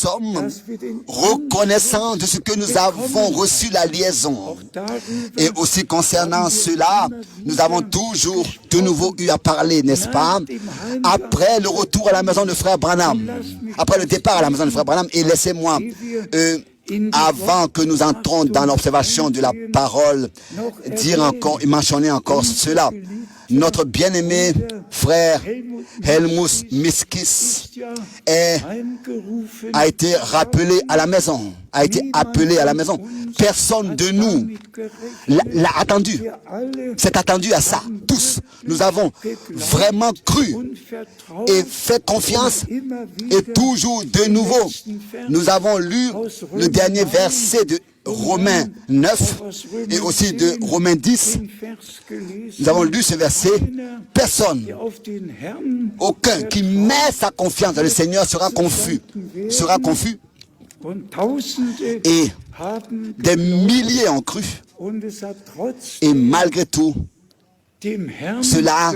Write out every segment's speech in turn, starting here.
sommes reconnaissants de ce que nous avons reçu la liaison. Et aussi concernant cela, nous avons toujours de nouveau eu à parler, n'est-ce pas? Après le retour à la maison de frère Branham, après le départ à la maison de frère Branham, et laissez-moi, avant que nous entrons dans l'observation de la parole, dire encore et mentionner encore cela. Notre bien-aimé frère Helmut Miskis a été rappelé à la maison, a été appelé à la maison. Personne de nous l'a attendu. C'est attendu à ça. Tous, nous avons vraiment cru et fait confiance et toujours de nouveau, nous avons lu le dernier verset de Romains 9 et aussi de Romains 10. Nous avons lu ce verset. Personne, aucun qui met sa confiance dans le Seigneur sera confus. Sera confus. Et des milliers ont cru. Et malgré tout, cela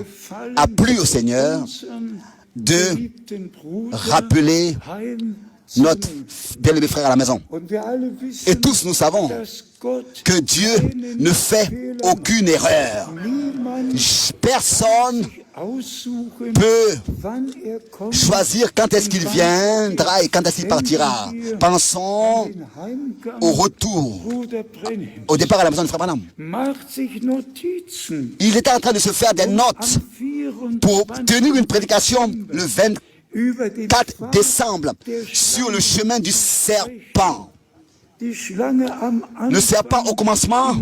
a plu au Seigneur de rappeler notre bien-aimé frère à la maison. Et tous nous savons que Dieu ne fait aucune erreur. Personne peut choisir quand est-ce qu'il viendra et quand est-ce qu'il partira. Pensons au retour, au départ à la maison de frère Branham. Il était en train de se faire des notes pour tenir une prédication le 24 décembre sur le chemin du serpent. Le serpent au commencement,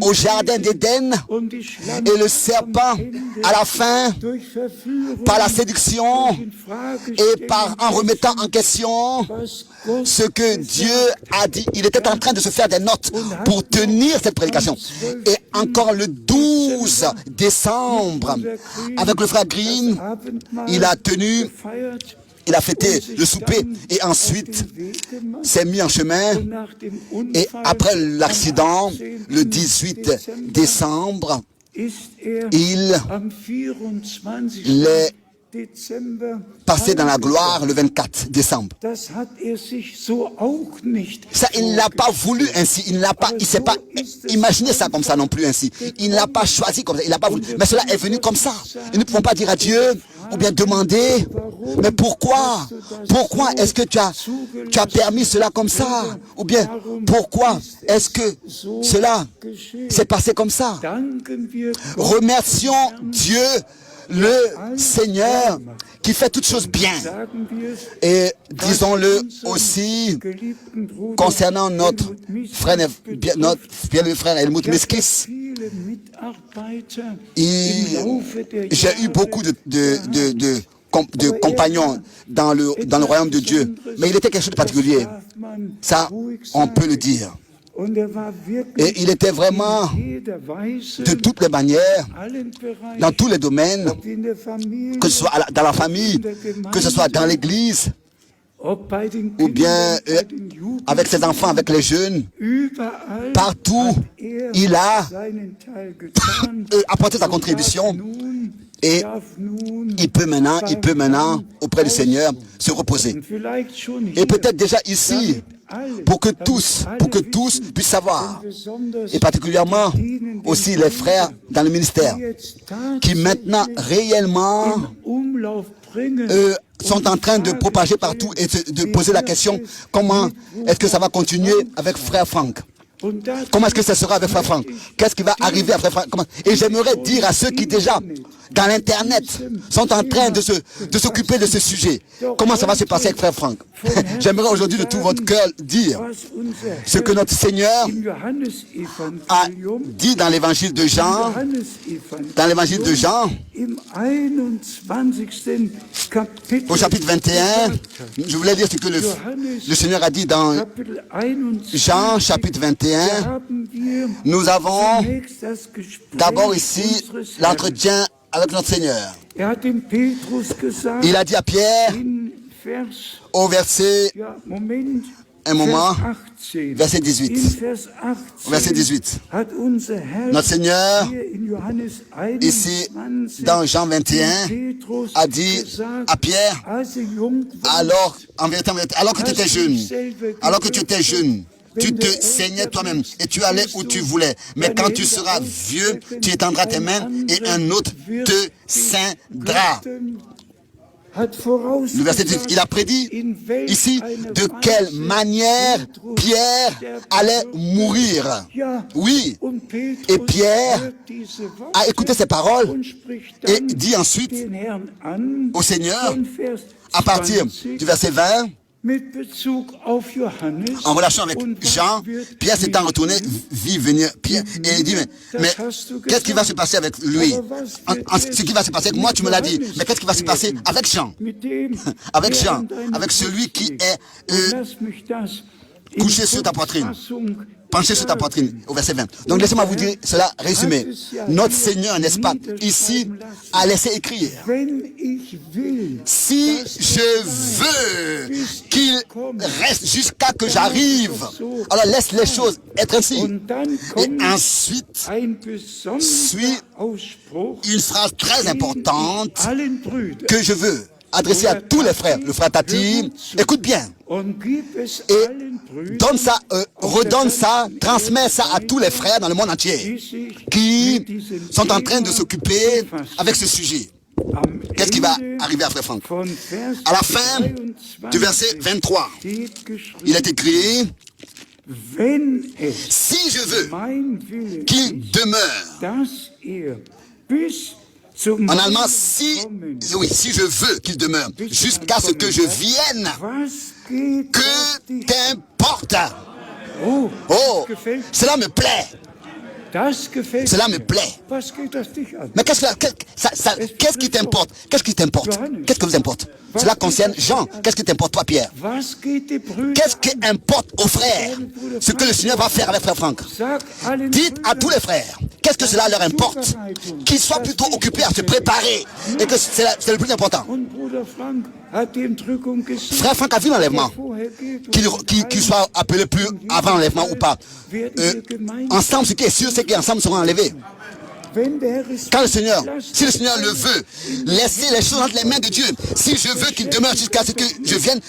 au jardin d'Éden, et le serpent à la fin, par la séduction et en remettant en question ce que Dieu a dit. Il était en train de se faire des notes pour tenir cette prédication. Et encore le 12 décembre, avec le frère Green, il a fêté le souper et ensuite s'est mis en chemin. Et après l'accident, le 18 décembre, il est passé dans la gloire le 24 décembre. Ça, il ne l'a pas voulu ainsi. Il ne s'est pas imaginé ça comme ça non plus ainsi. Il ne l'a pas choisi comme ça. Il n'a pas voulu. Mais cela est venu comme ça. Et nous ne pouvons pas dire à Dieu, ou bien demander, mais pourquoi? Pourquoi est-ce que tu as permis cela comme ça? Ou bien, pourquoi est-ce que cela s'est passé comme ça? Remercions Dieu, le Seigneur, qui fait toutes choses bien. Et disons-le aussi concernant notre bien-aimé frère Helmut Miskis. J'ai eu beaucoup de compagnons dans le royaume de Dieu, mais il était quelque chose de particulier. Ça, on peut le dire. Et il était vraiment, de toutes les manières, dans tous les domaines, que ce soit dans la famille, que ce soit dans l'église, ou bien avec ses enfants, avec les jeunes, partout, il a apporté sa contribution. Et il peut maintenant, auprès du Seigneur, se reposer. Et peut-être déjà ici, pour que tous puissent savoir, et particulièrement aussi les frères dans le ministère, qui maintenant réellement sont en train de propager partout et de poser la question, comment est-ce que ça va continuer avec frère Franck? Comment est-ce que ça sera avec frère Franck? Qu'est-ce qui va arriver à frère Franck? Et j'aimerais dire à ceux qui déjà, dans l'Internet, sont en train de s'occuper de ce sujet, comment ça va se passer avec frère Franck? J'aimerais aujourd'hui de tout votre cœur dire ce que notre Seigneur a dit dans l'évangile de Jean, au chapitre 21, je voulais dire ce que le Seigneur a dit dans Jean, chapitre 21. Nous avons d'abord ici l'entretien avec notre Seigneur. Il a dit à Pierre, au verset un moment, verset 18. Verset 18. Notre Seigneur, ici, dans Jean 21, a dit à Pierre, alors, en vérité, alors que tu étais jeune, tu te saignais toi-même et tu allais où tu voulais. Mais quand tu seras vieux, tu étendras tes mains et un autre te ceindra. Le verset 18, il a prédit ici de quelle manière Pierre allait mourir. Oui, et Pierre a écouté ces paroles et dit ensuite au Seigneur, à partir du verset 20, en relation avec Jean, Pierre s'étant retourné, vit venir Pierre, et il dit, mais qu'est-ce qui va se passer avec lui? Ce qui va se passer avec moi, tu me l'as dit, mais qu'est-ce qui va se passer avec Jean? Avec Jean, avec celui qui est couché sur ta poitrine, penché sur ta poitrine, au verset 20. Donc laissez-moi vous dire cela résumé. Notre Seigneur, n'est-ce pas, ici, a laissé écrire, si je veux qu'il reste jusqu'à que j'arrive, alors laisse les choses être ainsi. Et ensuite, suit une phrase très importante que je veux adresser à tous les frères. Le frère Tati, écoute bien. Et donne ça, redonne ça, transmets ça à tous les frères dans le monde entier qui sont en train de s'occuper avec ce sujet. Qu'est-ce qui va arriver à frère Franck? À la fin du verset 23, il est écrit, si je veux qu'il demeure, en allemand, si je veux qu'il demeure, jusqu'à ce que je vienne, que t'importe. Oh, cela me plaît. Cela me plaît. Mais qu'est-ce qui t'importe? Qu'est-ce qui t'importe? Qu'est-ce que vous importe? Cela concerne Jean. Qu'est-ce qui t'importe, toi, Pierre? Qu'est-ce qui importe aux frères? Ce que le Seigneur va faire avec frère Franck. Dites à tous les frères, qu'est-ce que cela leur importe? Qu'ils soient plutôt occupés à se préparer. Et que c'est le plus important. Frère Franck a vu l'enlèvement. Qu'il soit appelé plus avant l'enlèvement ou pas. Ensemble, ce qui est sûr, c'est qu'ensemble seront enlevés. Quand le Seigneur, si le Seigneur le veut, laissez les choses entre les mains de Dieu. Si je veux qu'il demeure jusqu'à ce que je vienne,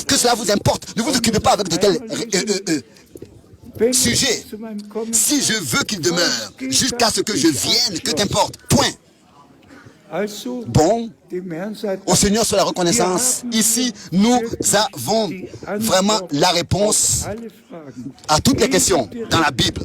que cela vous importe. Ne vous occupez pas avec de tels sujets. Si je veux qu'il demeure jusqu'à ce que je vienne, que t'importe. Point. Bon, au Seigneur sur la reconnaissance. Ici, nous avons vraiment la réponse à toutes les questions dans la Bible.